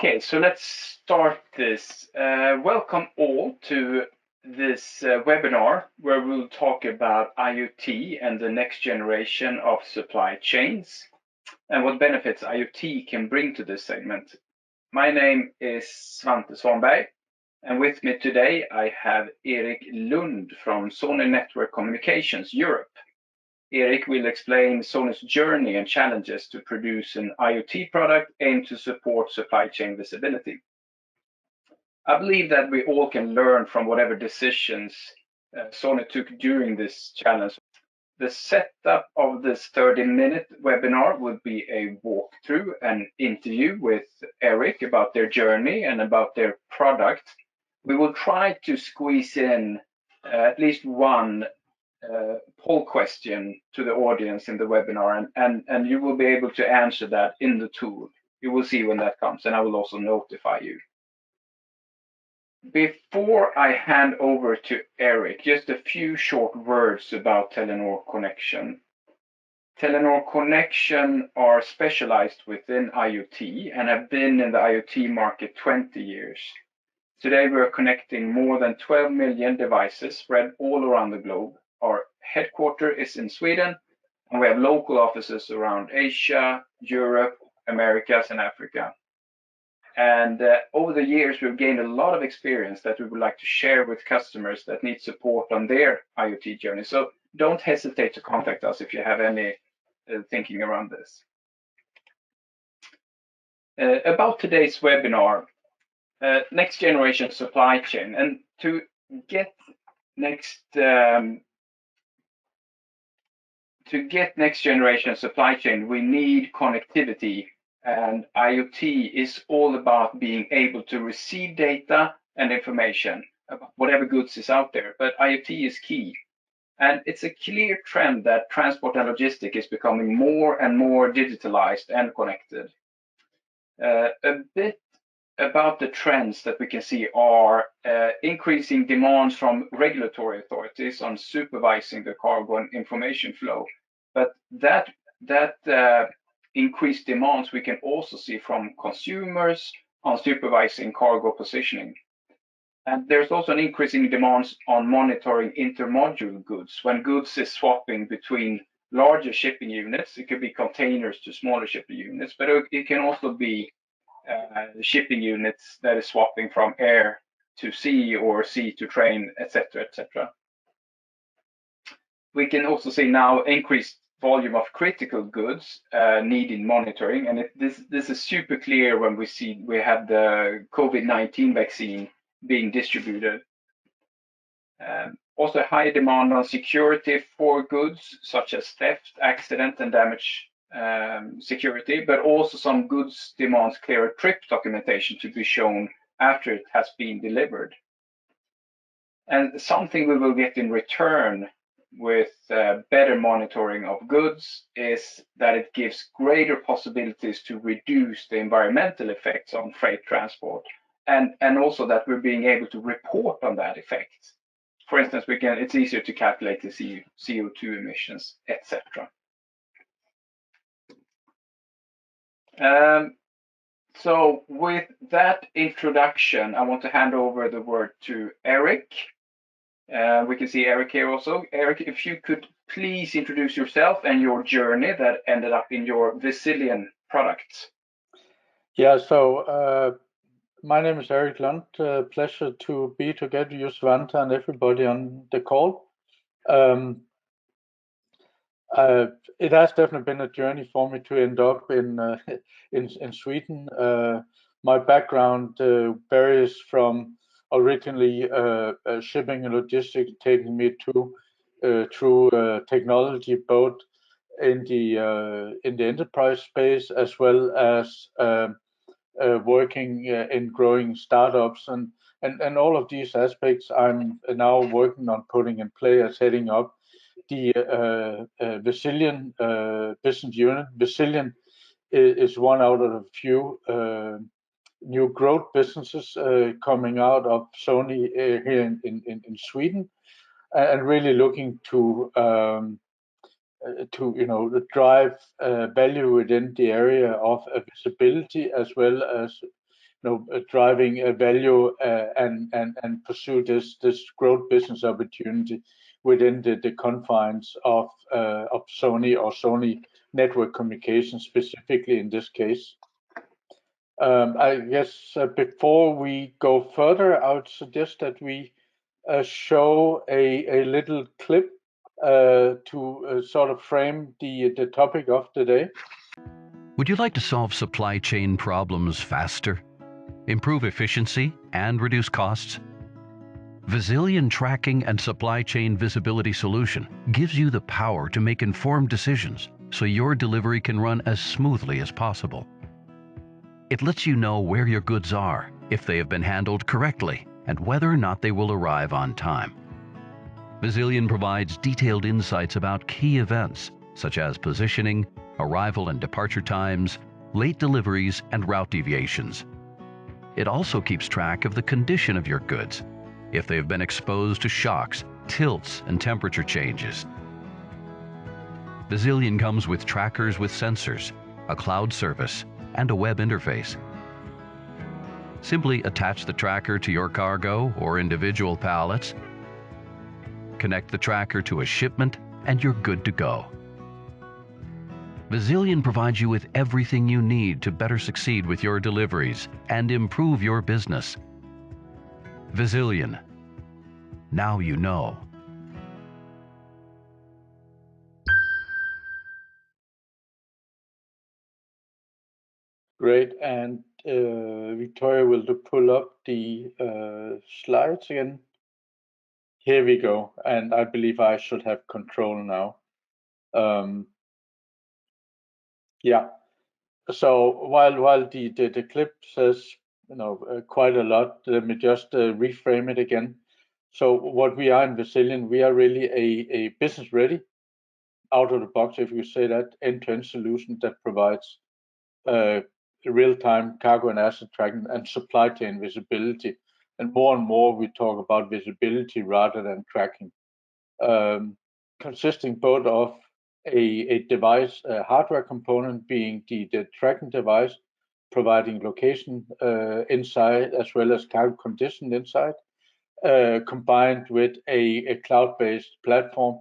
Okay, so let's start this. Welcome all to this webinar where we'll talk about IoT and the next generation of supply chains and what benefits IoT can bring to this segment. My name is Svante Svanberg, and with me today I have Erik Lund from Sony Network Communications Europe. Erik will explain Sony's journey and challenges to produce an IoT product aimed to support supply chain visibility. I believe that we all can learn from whatever decisions Sony took during this challenge. The setup of this 30-minute webinar will be a walkthrough and interview with Erik about their journey and about their product. We will try to squeeze in at least one poll question to the audience in the webinar, and you will be able to answer that in the tool. You will see when that comes, and I will also notify you. Before I hand over to Erik, just a few short words about Telenor Connexion. Telenor Connexion are specialized within IoT and have been in the IoT market 20 years. Today we are connecting more than 12 million devices spread all around the globe. Our headquarters is in Sweden, and we have local offices around Asia, Europe, Americas, and Africa. And over the years, we've gained a lot of experience that we would like to share with customers that need support on their IoT journey. So don't hesitate to contact us if you have any thinking around this. About today's webinar, next generation supply chain. And to get next generation supply chain, we need connectivity, and IoT is all about being able to receive data and information about whatever goods is out there. But IoT is key, and it's a clear trend that transport and logistics is becoming more and more digitalized and connected. A bit about the trends that we can see are increasing demands from regulatory authorities on supervising the cargo and information flow. But that increased demands we can also see from consumers on supervising cargo positioning. And there's also an increasing demands on monitoring intermodule goods. When goods is swapping between larger shipping units, it could be containers to smaller shipping units, but it can also be shipping units that is swapping from air to sea or sea to train, etc., etc. We can also see now increased volume of critical goods needing monitoring, and this is super clear when we have the COVID-19 vaccine being distributed. Also high demand on security for goods such as theft, accident, and damage security, but also some goods demands clearer trip documentation to be shown after it has been delivered. And something we will get in return with better monitoring of goods is that it gives greater possibilities to reduce the environmental effects on freight transport, and also that we're being able to report on that effect. For instance, it's easier to calculate the CO2 emissions, etc. So with that introduction, I want to hand over the word to Erik. We can see Erik here also. Erik, if you could please introduce yourself and your journey that ended up in your Vizilian product. Yeah, so my name is Erik Lund. Pleasure to be together with you, Svante, and everybody on the call. It has definitely been a journey for me to end up in Sweden. My background varies from originally shipping and logistics, taking me through technology, both in the enterprise space as well as working in growing startups, and all of these aspects I'm now working on putting in place, setting up the Vizilian business unit. Vizilian is one out of a few new growth businesses coming out of Sony here in Sweden, and really looking to drive value within the area of visibility, as well as driving value and pursue this growth business opportunity within the confines of Sony or Sony Network Communications specifically in this case. I guess before we go further, I would suggest that we show a little clip to sort of frame the topic of today. Would you like to solve supply chain problems faster, improve efficiency, and reduce costs? Vizilian Tracking and Supply Chain Visibility Solution gives you the power to make informed decisions so your delivery can run as smoothly as possible. It lets you know where your goods are, if they have been handled correctly, and whether or not they will arrive on time. Vizilion provides detailed insights about key events, such as positioning, arrival and departure times, late deliveries, and route deviations. It also keeps track of the condition of your goods, if they have been exposed to shocks, tilts, and temperature changes. Vizilion comes with trackers with sensors, a cloud service, and a web interface. Simply attach the tracker to your cargo or individual pallets, connect the tracker to a shipment, and you're good to go. Vizilion provides you with everything you need to better succeed with your deliveries and improve your business. Vizilion. Now you know. Great, and Victoria will pull up the slides again. Here we go, and I believe I should have control now. Yeah. So while the clip says quite a lot, let me just reframe it again. So what we are in Vizilion, we are really a business ready, out of the box, if you say that, end-to-end solution that provides real-time cargo and asset tracking and supply chain visibility. And more we talk about visibility rather than tracking, consisting both of a device, a hardware component being the tracking device, providing location insight as well as cargo condition insight, combined with a cloud-based platform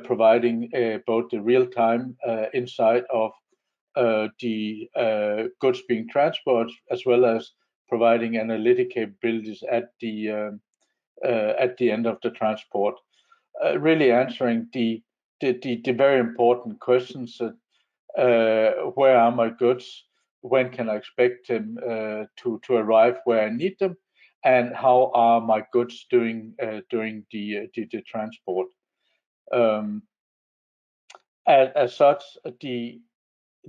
providing both the real-time insight of the goods being transported, as well as providing analytic capabilities at the end of the transport. Really answering the very important questions: where are my goods? When can I expect them to arrive where I need them? And how are my goods doing during the transport? As such,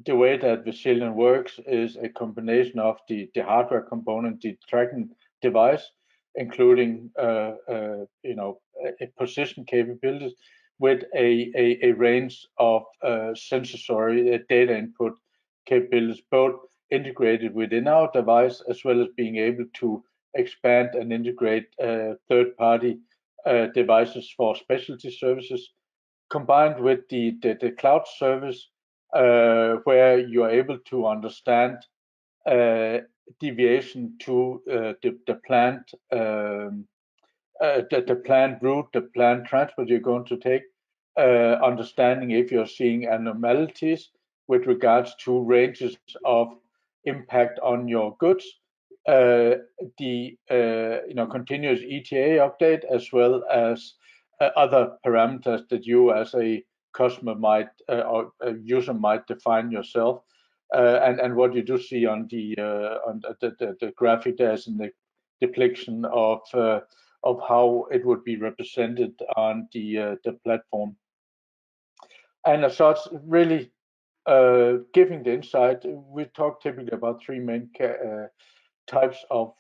the way that Visilion works is a combination of the hardware component, the tracking device, including position capabilities, with a range of sensory data input capabilities, both integrated within our device as well as being able to expand and integrate third-party devices for specialty services, combined with the cloud service, where you are able to understand deviation to the planned route, the planned transport you're going to take, understanding if you're seeing anomalies with regards to ranges of impact on your goods, the continuous ETA update, as well as other parameters that you as a customer might or a user might define yourself. And what you do see on the graphic there is in the depiction of how it would be represented on the platform. And as such, really giving the insight, we talk typically about three main types of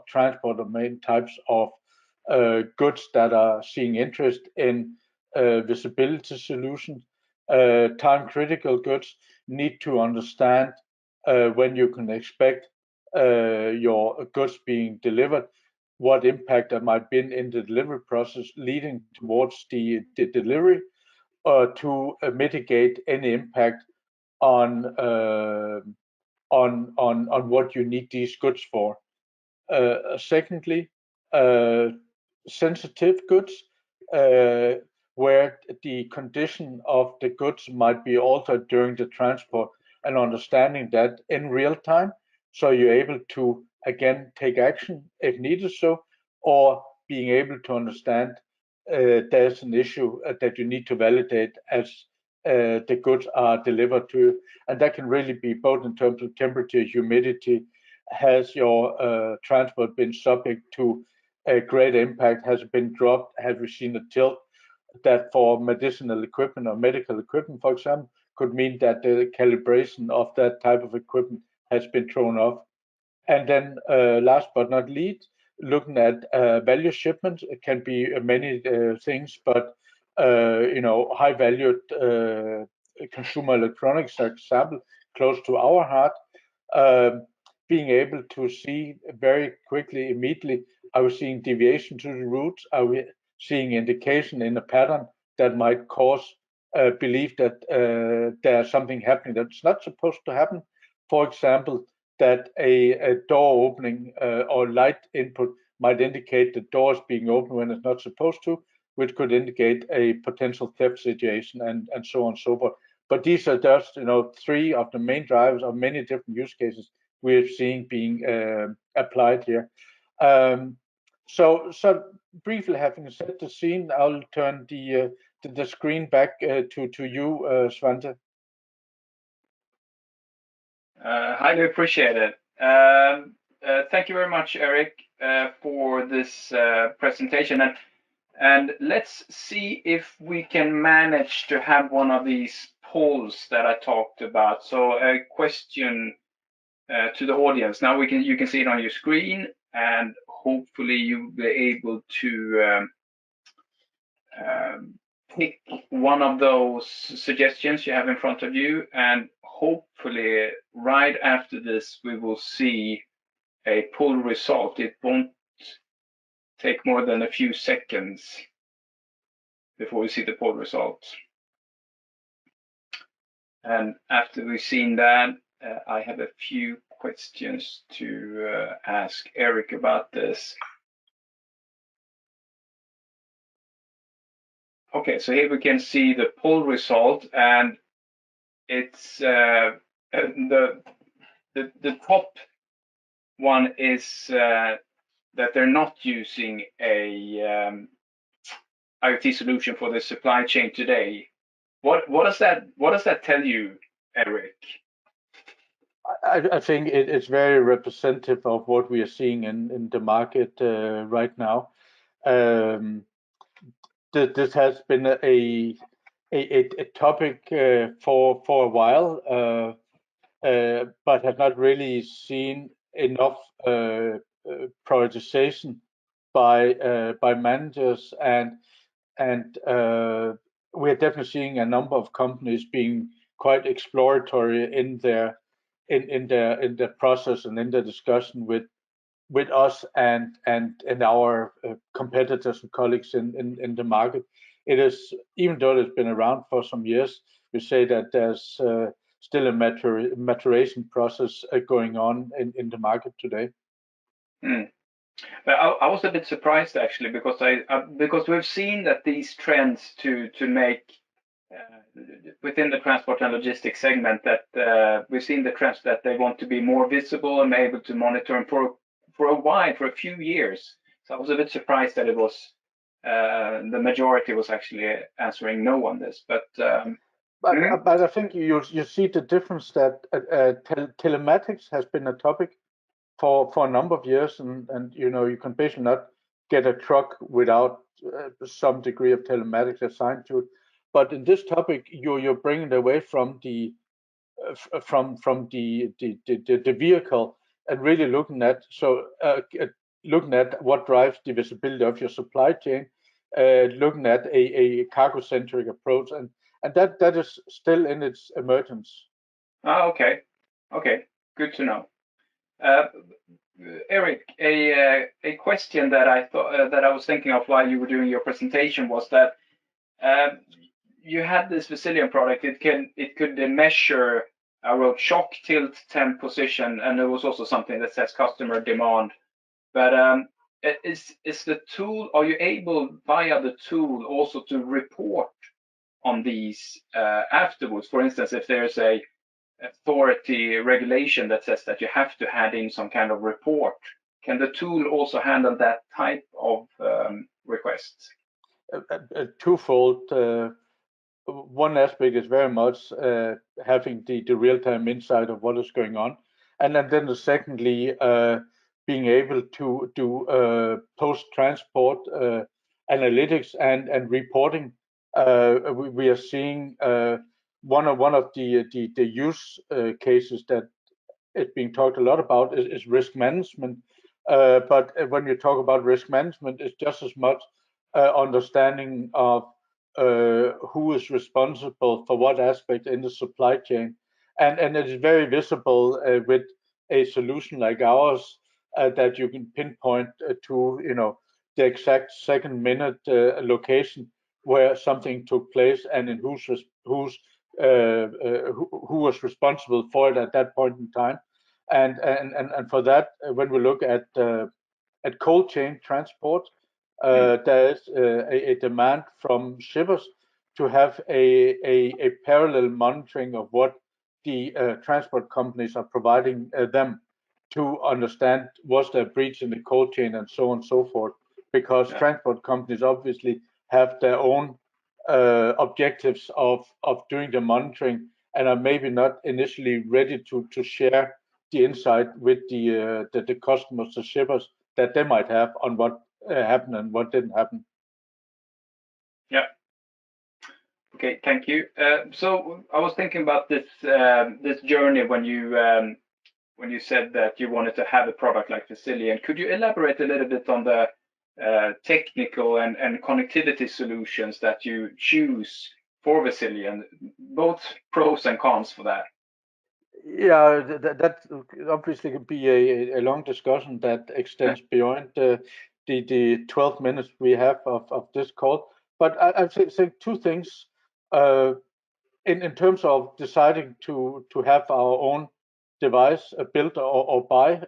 transport, or main types of goods that are seeing interest in visibility solutions. Time critical goods need to understand when you can expect your goods being delivered, what impact there might be in the delivery process leading towards the delivery, to mitigate any impact on what you need these goods for. Secondly, sensitive goods, where the condition of the goods might be altered during the transport, and understanding that in real time, so you're able to again take action if needed so, or being able to understand there's an issue that you need to validate as the goods are delivered to you. And that can really be both in terms of temperature, humidity. Has your transport been subject to a great impact? Has it been dropped? Have we seen a tilt that for medicinal equipment or medical equipment, for example, could mean that the calibration of that type of equipment has been thrown off? And then last but not least, looking at value shipments. It can be many things, but high valued consumer electronics, for example, close to our heart, um, being able to see very quickly, immediately, are we seeing deviation to the routes? Are we seeing indication in a pattern that might cause belief that there's something happening that's not supposed to happen? For example, that a door opening or light input might indicate the door is being opened when it's not supposed to, which could indicate a potential theft situation, and so on and so forth. But these are just three of the main drivers of many different use cases we're seeing being applied here. So briefly, having set the scene, I'll turn the screen back to you, Svante. Highly appreciate it. Thank you very much, Erik, for this presentation. And let's see if we can manage to have one of these polls that I talked about. So a question to the audience. Now you can see it on your screen, and hopefully you'll be able to pick one of those suggestions you have in front of you, and hopefully right after this we will see a poll result. It won't take more than a few seconds before we see the poll results. And after we've seen that, I have a few questions to ask Erik about this. Okay, so here we can see the poll result, and it's the top one is that they're not using a IoT solution for the supply chain today. What does that tell you, Erik? I think it's very representative of what we are seeing in the market right now. This has been a topic for a while, but has not really seen enough prioritization by managers, and we're definitely seeing a number of companies being quite exploratory in their process and in the discussion with us and our competitors and colleagues in the market. It is, even though it's been around for some years, we say that there's still a maturation process going on in the market today. But I was a bit surprised actually, because because we've seen that these trends to make within the transport and logistics segment, that we've seen the trends that they want to be more visible and able to monitor them for a while, for a few years. So I was a bit surprised that it was the majority was actually answering no on this. But I think you see the difference that telematics has been a topic for a number of years, and you can basically not get a truck without some degree of telematics assigned to it. But in this topic, you're bringing it away from the vehicle, and really looking at what drives the visibility of your supply chain, looking at a cargo-centric approach, and that is still in its emergence. Okay, good to know. Erik, a question that I thought that I was thinking of while you were doing your presentation was that you had this Vizilion product. It could measure our shock, tilt, temp, position, and there was also something that says customer demand But is the tool? Are you able via the tool also to report on these afterwards? For instance, if there's a authority regulation that says that you have to hand in some kind of report, can the tool also handle that type of requests? Twofold. One aspect is very much having the real-time insight of what is going on, and then secondly, being able to do post-transport analytics and reporting. We are seeing one of the use cases that is being talked a lot about is risk management. But when you talk about risk management, it's just as much understanding of who is responsible for what aspect in the supply chain. And it is very visible with a solution like ours that you can pinpoint to, the exact second minute location where something took place and in who was responsible for it at that point in time. And for that, when we look at cold chain transport, there is a demand from shippers to have a parallel monitoring of what the transport companies are providing them to understand was there a breach in the cold chain and so on and so forth, because transport companies obviously have their own objectives of doing the monitoring and are maybe not initially ready to share the insight with the customers, the shippers that they might have on what happened and what didn't happen. Yeah. Okay, thank you. So I was thinking about this this journey when you said that you wanted to have a product like Vizilian. Could you elaborate a little bit on the technical and connectivity solutions that you choose for Vizilian, both pros and cons for that? Yeah, that obviously could be a long discussion that extends beyond the 12 minutes we have of this call. But I'd say two things. In terms of deciding to have our own device built or buy,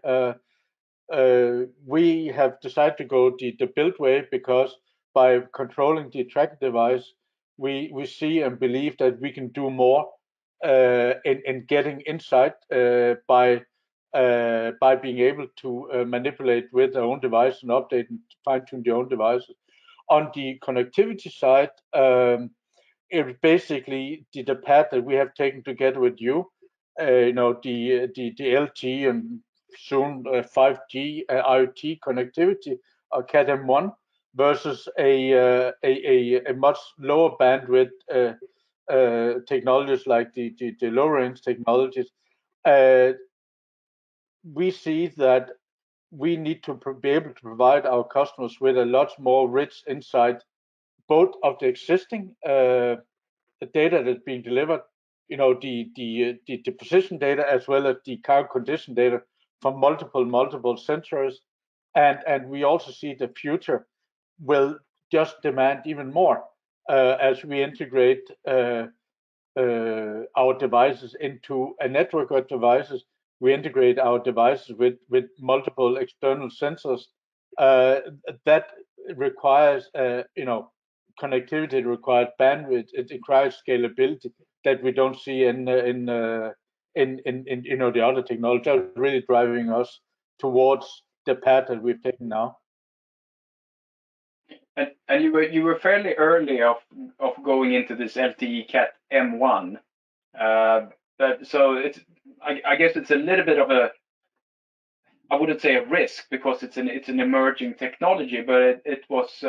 we have decided to go the build way because by controlling the track device, we see and believe that we can do more in getting insight by being able to manipulate with our own device and update and fine-tune the own devices. On the connectivity side, it's basically the path that we have taken together with you. The LT and soon 5G IoT connectivity, Cat M1, versus a much lower bandwidth technologies like the low range technologies. We see that we need to be able to provide our customers with a lot more rich insight, both of the existing data that's being delivered, the position data as well as the cargo condition data from multiple sensors, and we also see the future will just demand even more as we integrate our devices into a network of devices. We integrate our devices with multiple external sensors. That requires, connectivity, requires bandwidth, it requires scalability that we don't see in the other technology, really driving us towards the path that we've taken now. And you were fairly early of going into this LTE Cat M1. So I guess it's a little bit of a, I wouldn't say a risk because it's an emerging technology, but it was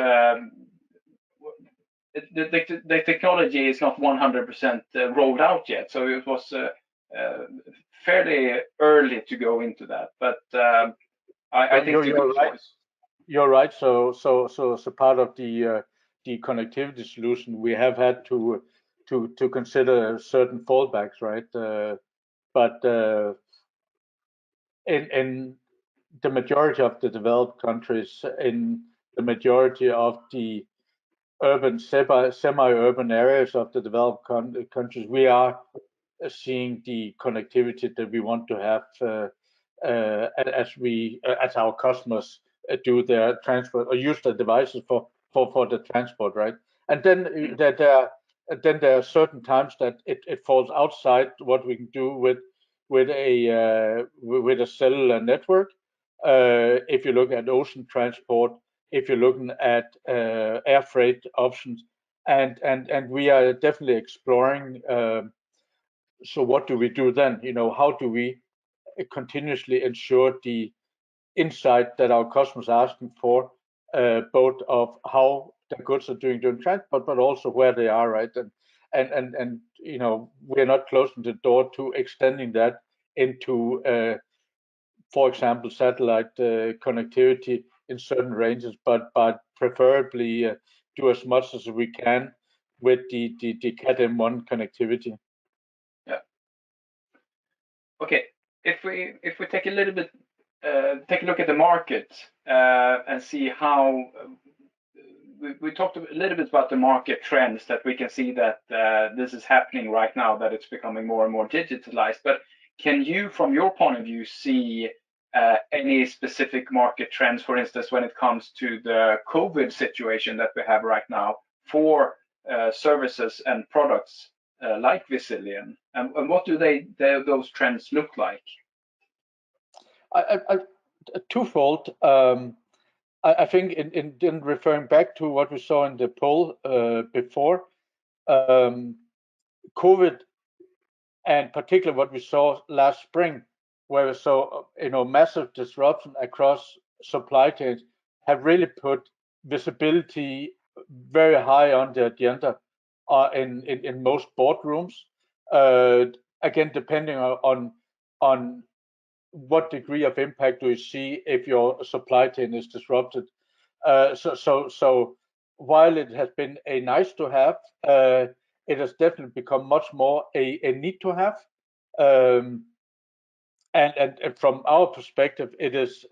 the technology is not 100% rolled out yet, so it was fairly early to go into that. But I think you're right. You're right. So part of the connectivity solution, we have had to consider certain fallbacks, right? But in the majority of the developed countries, in the majority of the urban, semi-urban areas of the developed countries, we are seeing the connectivity that we want to have as our customers do their transport or use the devices for the transport, right? And then there are certain times that it falls outside what we can do with a cellular network. If you look at ocean transport, if you're looking at air freight options, and we are definitely exploring. So what do we do then? How do we continuously ensure the insight that our customers are asking for, both of how the goods are doing during transport, but also where they are, right? And we're not closing the door to extending that into, for example, satellite connectivity in certain ranges, but preferably do as much as we can with the Cat M1 connectivity. Yeah. Okay. If we take a little bit take a look at the market and see how we talked a little bit about the market trends, that we can see that this is happening right now, that it's becoming more and more digitalized. But can you, from your point of view, see any specific market trends, for instance, when it comes to the COVID situation that we have right now for services and products like Visilion, and what do those trends look like? Twofold. I think in referring back to what we saw in the poll before, COVID, and particularly what we saw last spring, where we saw massive disruption across supply chains, have really put visibility very high on the agenda in most boardrooms. Again, depending on what degree of impact do you see if your supply chain is disrupted. So while it has been a nice to have, it has definitely become much more a need to have. And from our perspective, it is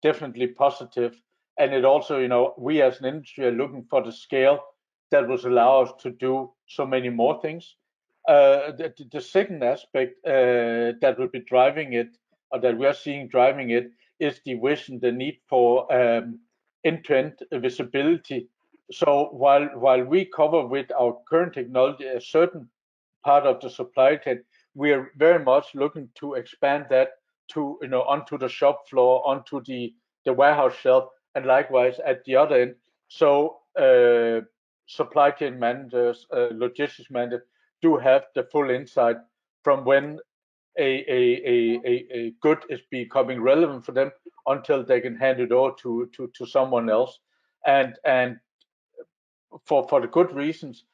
definitely positive. And it also, we as an industry are looking for the scale that will allow us to do so many more things. The second aspect that will be driving it, or that we are seeing driving it, is the vision, the need for end-to-end visibility. So while we cover with our current technology a certain part of the supply chain, we are very much looking to expand that to onto the shop floor, onto the warehouse shelf, and likewise at the other end. So supply chain managers, logistics managers do have the full insight from when a good is becoming relevant for them until they can hand it over to someone else, and for the good reasons.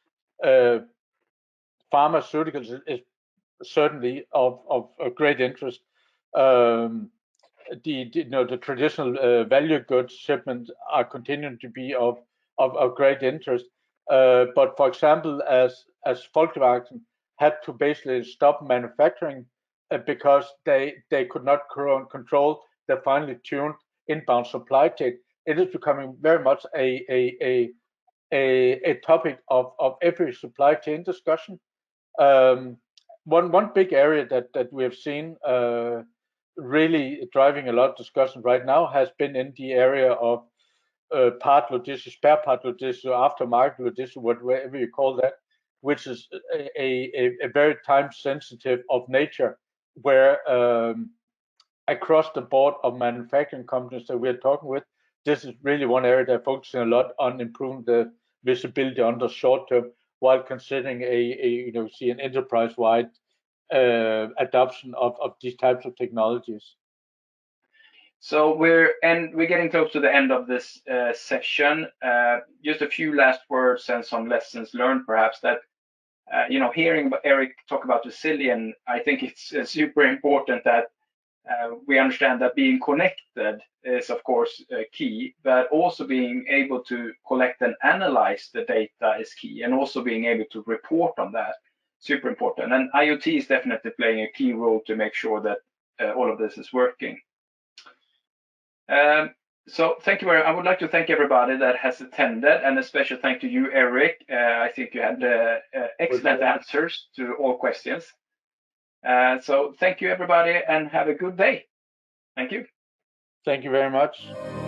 Pharmaceuticals is certainly of great interest. The traditional value goods shipments are continuing to be of great interest. But for example, as Volkswagen had to basically stop manufacturing because they could not control the finely tuned inbound supply chain, it is becoming very much a topic of every supply chain discussion. One big area that we have seen really driving a lot of discussion right now has been in the area of part logistics, spare part logistics, or aftermarket logistics, whatever you call that, which is a very time sensitive of nature, where across the board of manufacturing companies that we're talking with, this is really one area they're focusing a lot on improving the visibility on the short term, while considering an enterprise-wide adoption of these types of technologies. So we're getting close to the end of this session. Just a few last words and some lessons learned, perhaps, that hearing Erik talk about Vizilian, I think it's super important that we understand that being connected is, of course, key, but also being able to collect and analyze the data is key, and also being able to report on that, super important. And IoT is definitely playing a key role to make sure that all of this is working. So thank you I would like to thank everybody that has attended, and a special thank to you, Erik. I think you had excellent answers to all questions. So thank you, everybody, and have a good day. Thank you. Thank you very much.